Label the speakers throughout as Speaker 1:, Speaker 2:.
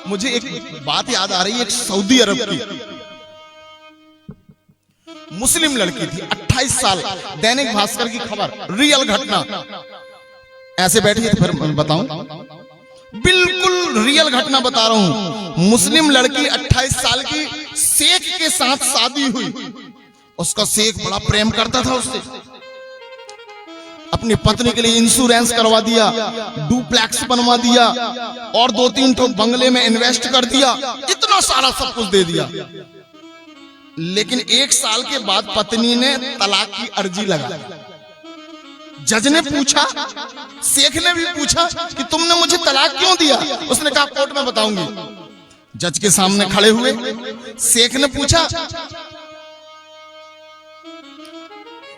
Speaker 1: मुझे एक बात याद आ रही है, एक सऊदी अरब की मुस्लिम लड़की थी, 28 साल। दैनिक भास्कर की खबर, रियल घटना। ऐसे बैठी थी, फिर बताऊं, बिल्कुल रियल घटना बता रहा हूं। मुस्लिम लड़की 28 साल की, शेख के साथ शादी हुई। उसका शेख बड़ा प्रेम करता था उससे, अपनी पत्नी के लिए इंश्योरेंस करवा दिया, डुप्लेक्स बनवा दिया और 2-3 ठो बंगले में इन्वेस्ट कर दिया, इतना सारा सब कुछ दे दिया। लेकिन 1 साल के बाद पत्नी ने तलाक की अर्जी लगाई। जज ने पूछा, शेख ने भी पूछा कि तुमने मुझे तलाक क्यों दिया? उसने कहा कोर्ट में बताऊंगी। जज के सामने खड़े हुए, शेख ने पूछा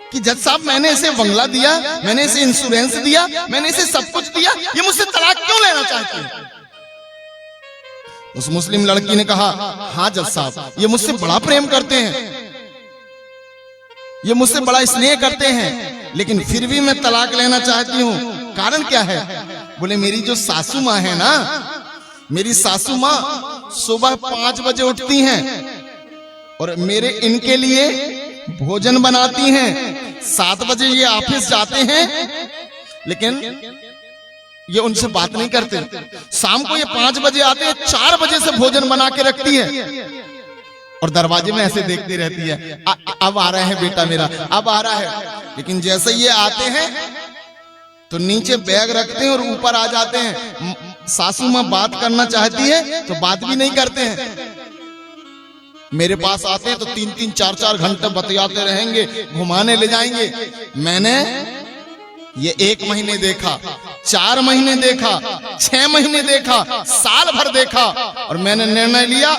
Speaker 1: कि जज साहब, मैंने इसे बंगला दिया, मैंने इसे इंश्योरेंस दिया, मैंने इसे सब कुछ दिया, ये मुझसे तलाक क्यों लेना चाहती है? उस मुस्लिम लड़की ने कहा, हाँ जज साहब, ये मुझसे बड़ा प्रेम करते हैं, ये मुझसे बड़ा स्नेह करते हैं, लेकिन फिर भी मैं तलाक लेना चाहती हूँ। कारण क्या है? बोले मेरी जो सासू माँ है ना, मेरी सासू माँ सुबह 5 बजे उठती हैं और मेरे इनके लिए भोजन बनाती हैं। 7 बजे ये ऑफिस जाते हैं, लेकिन ये उनसे बात नहीं करते। शाम को ये 5 बजे आते हैं, 4 बजे से भोजन बना के रखती है और दरवाजे में ऐसे देखती रहती है, अब आ रहा है बेटा मेरा, अब आ रहा है। लेकिन जैसे ये आते हैं तो नीचे बैग रखते हैं और ऊपर आ जाते हैं। सासू माँ बात करना चाहती है तो बात भी नहीं करते हैं। मेरे पास आते हैं तो 3-3, 4-4 घंटे बतियाते रहेंगे, घुमाने ले जाएंगे। मैंने ये 1 महीने देखा, 4 महीने देखा, 6 महीने देखा, साल भर देखा और मैंने निर्णय लिया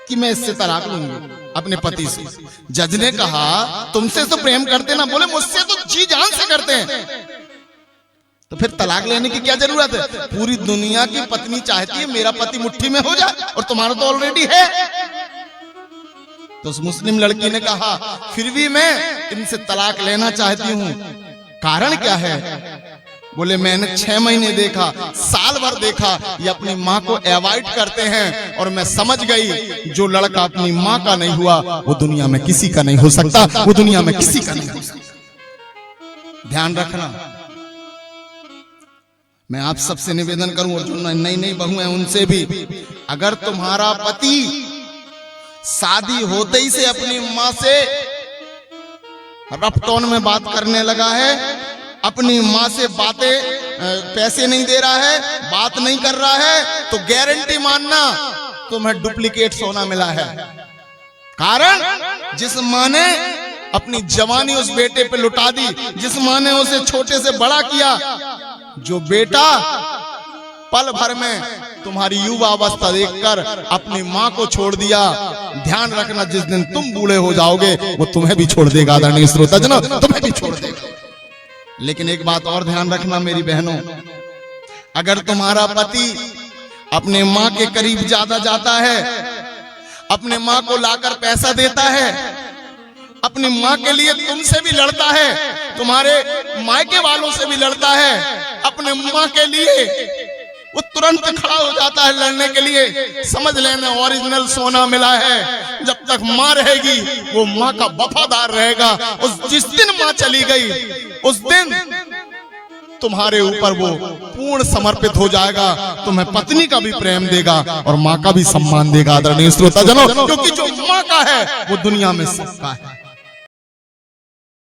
Speaker 1: कि मैं इससे तलाक लूंगी, अपने पति से। जज ने कहा, तुमसे तो प्रेम करते ना? बोले मुझसे तो जी जान से करते हैं, तो फिर तलाक लेने की क्या जरूरत है? पूरी दुनिया की पत्नी चाहती है मेरा पति मुट्ठी में हो जाए और तुम्हारा तो ऑलरेडी है। तो उस मुस्लिम लड़की ने कहा, फिर भी मैं इनसे तलाक लेना चाहती हूँ। कारण क्या है? बोले मैंने 6 महीने देखा, साल भर देखा, ये अपनी माँ को अवॉइड करते हैं और मैं समझ गई जो लड़का अपनी माँ का नहीं हुआ वो दुनिया में किसी का नहीं हो सकता, वो दुनिया में किसी का नहीं हो सकता। ध्यान रखना। मैं आप सबसे निवेदन करूं, और जो नई बहू हैं उनसे भी, अगर तुम्हारा पति शादी होते ही से अपनी माँ से रफ टोन में बात करने लगा है, अपनी माँ से बातें, पैसे नहीं दे रहा है, बात नहीं कर रहा है, तो गारंटी मानना तुम्हें डुप्लीकेट सोना मिला है। कारण जिस माँ ने अपनी जवानी उस बेटे पे लुटा दी, जिस माँ ने उसे छोटे से बड़ा किया, जो बेटा पल भर में तुम्हारी युवा अवस्था देखकर अपनी माँ को छोड़ दिया, ध्यान रखना जिस दिन तुम बूढ़े हो जाओगे वो तुम्हें भी छोड़ देगा। आदरणीय श्रोताजनों, तुम्हें भी छोड़ देगा। लेकिन एक बात और ध्यान रखना मेरी बहनों, अगर तुम्हारा पति अपने माँ के करीब ज्यादा जाता है, अपने माँ को लाकर पैसा देता है, अपनी माँ के लिए तुमसे भी लड़ता है, तुम्हारे मायके वालों से भी लड़ता है, अपने माँ के लिए वो तुरंत खड़ा हो जाता है लड़ने के लिए, समझ लेना ओरिजिनल सोना मिला है। जब तक माँ रहेगी वो माँ का वफादार रहेगा। जिस दिन माँ चली गई उस दिन तुम्हारे ऊपर वो पूर्ण समर्पित हो जाएगा, तुम्हें पत्नी का भी प्रेम देगा और माँ का भी सम्मान देगा। आदरणीय श्रोताजनों, क्योंकि जो माँ का है वो दुनिया में सबका है।